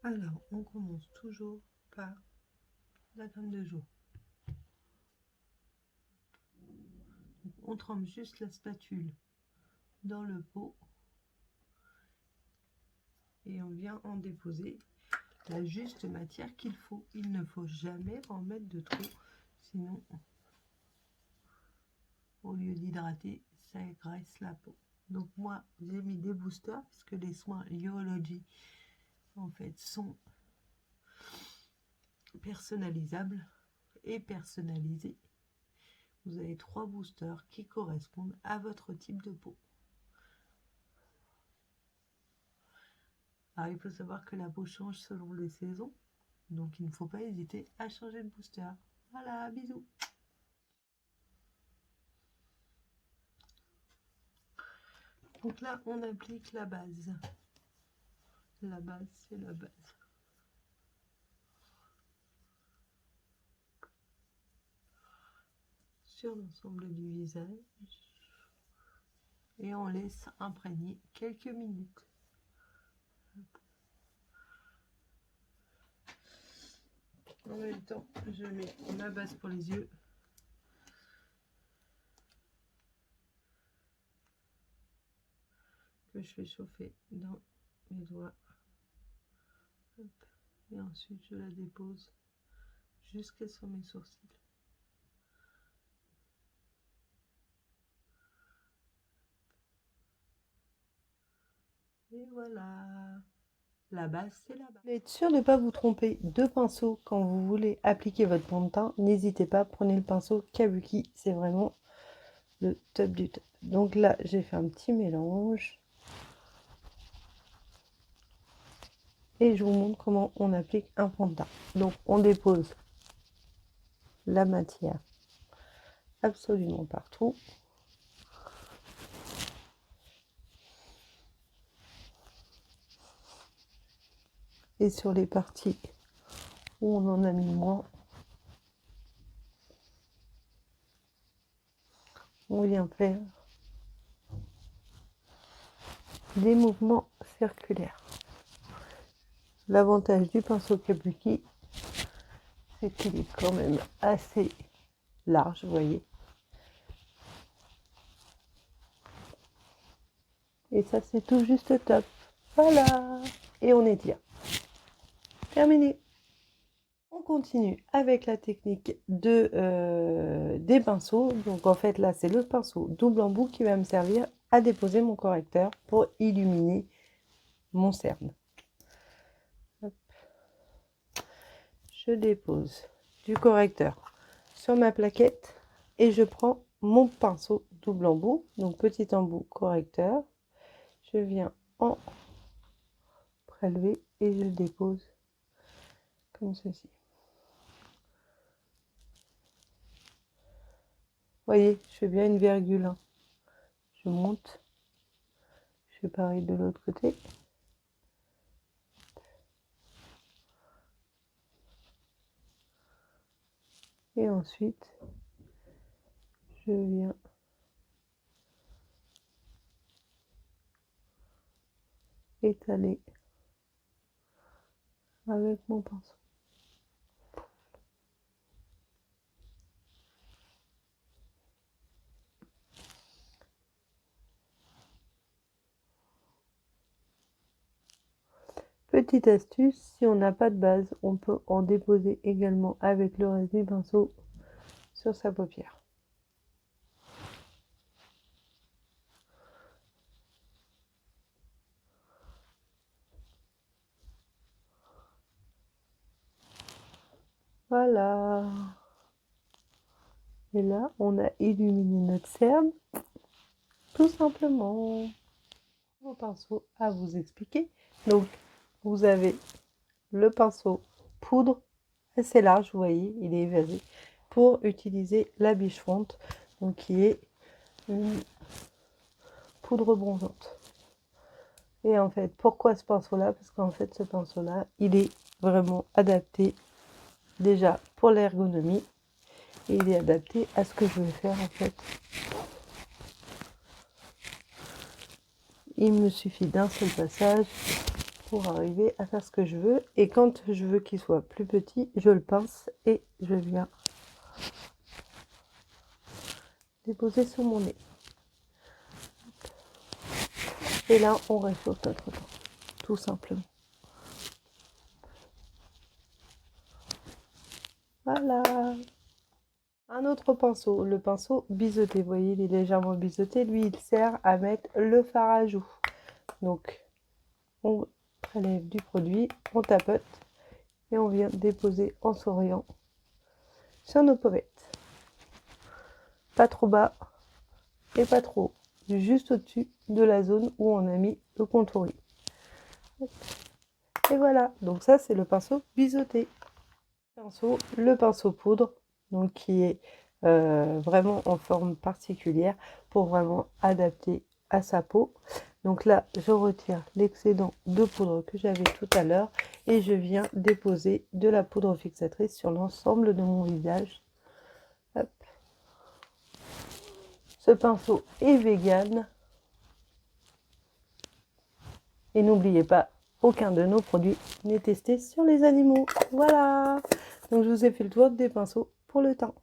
Alors, on commence toujours par la crème de jour. On trempe juste la spatule dans le pot et on vient en déposer la juste matière qu'il faut. Il ne faut jamais en mettre de trop, sinon, au lieu d'hydrater, ça graisse la peau. Donc moi, j'ai mis des boosters parce que les soins Yoology, en fait, sont personnalisables et personnalisés. Vous avez 3 boosters qui correspondent à votre type de peau. Alors, il faut savoir que la peau change selon les saisons, donc il ne faut pas hésiter à changer de booster. Voilà, bisous. Donc là, on applique la base. La base, c'est la base. Sur l'ensemble du visage. Et on laisse imprégner quelques minutes. En même temps, je mets ma base pour les yeux. Que je fais chauffer dans mes doigts. Hop. Et ensuite, je la dépose jusqu'à sur mes sourcils. Et voilà. La base, c'est la base. Pour être sûr de ne pas vous tromper de pinceau quand vous voulez appliquer votre fond de teint, n'hésitez pas, prenez le pinceau Kabuki, c'est vraiment le top du top. Donc là, j'ai fait un petit mélange. Et je vous montre comment on applique un fond de teint. Donc on dépose la matière absolument partout. Et sur les parties où on en a mis moins, on vient faire des mouvements circulaires. L'avantage du pinceau Kabuki, c'est qu'il est quand même assez large, vous voyez. Et ça, c'est tout juste top. Voilà. Et on étire. Terminé. On continue avec la technique des pinceaux. Donc en fait, là, c'est le pinceau double embout qui va me servir à déposer mon correcteur pour illuminer mon cerne. Hop. Je dépose du correcteur sur ma plaquette et je prends mon pinceau double embout. Donc petit embout correcteur. Je viens en prélever et je le dépose comme ceci. Vous voyez, je fais bien une virgule. Hein. Je monte. Je fais pareil de l'autre côté. Et ensuite, je viens étaler avec mon pinceau. Petite astuce, si on n'a pas de base, on peut en déposer également avec le reste du pinceau sur sa paupière. Voilà. Et là, on a illuminé notre cerne, tout simplement. Vos pinceaux à vous expliquer. Donc, vous avez le pinceau poudre assez large, vous voyez, il est évasé, pour utiliser la biche fonte, donc qui est une poudre bronzante. Et en fait, pourquoi ce pinceau-là? Parce qu'en fait, ce pinceau-là, il est vraiment adapté déjà pour l'ergonomie et il est adapté à ce que je veux faire en fait. Il me suffit d'un seul passage pour arriver à faire ce que je veux. Et quand je veux qu'il soit plus petit, je le pince et je viens déposer sur mon nez. Et là, on réchauffe notre temps, tout simplement. Voilà. Un autre pinceau, le pinceau biseauté. Vous voyez, il est légèrement biseauté. Lui, il sert à mettre le fard à joues. Donc, on prélève du produit, on tapote et on vient déposer en souriant sur nos pommettes. Pas trop bas et pas trop haut. Juste au-dessus de la zone où on a mis le contouring. Et voilà, donc ça c'est le pinceau biseauté. Le pinceau poudre, donc qui est vraiment en forme particulière pour vraiment adapter à sa peau. Donc là, je retire l'excédent de poudre que j'avais tout à l'heure et je viens déposer de la poudre fixatrice sur l'ensemble de mon visage. Hop. Ce pinceau est vegan. Et n'oubliez pas, aucun de nos produits n'est testé sur les animaux. Voilà. Donc je vous ai fait le tour des pinceaux pour le teint.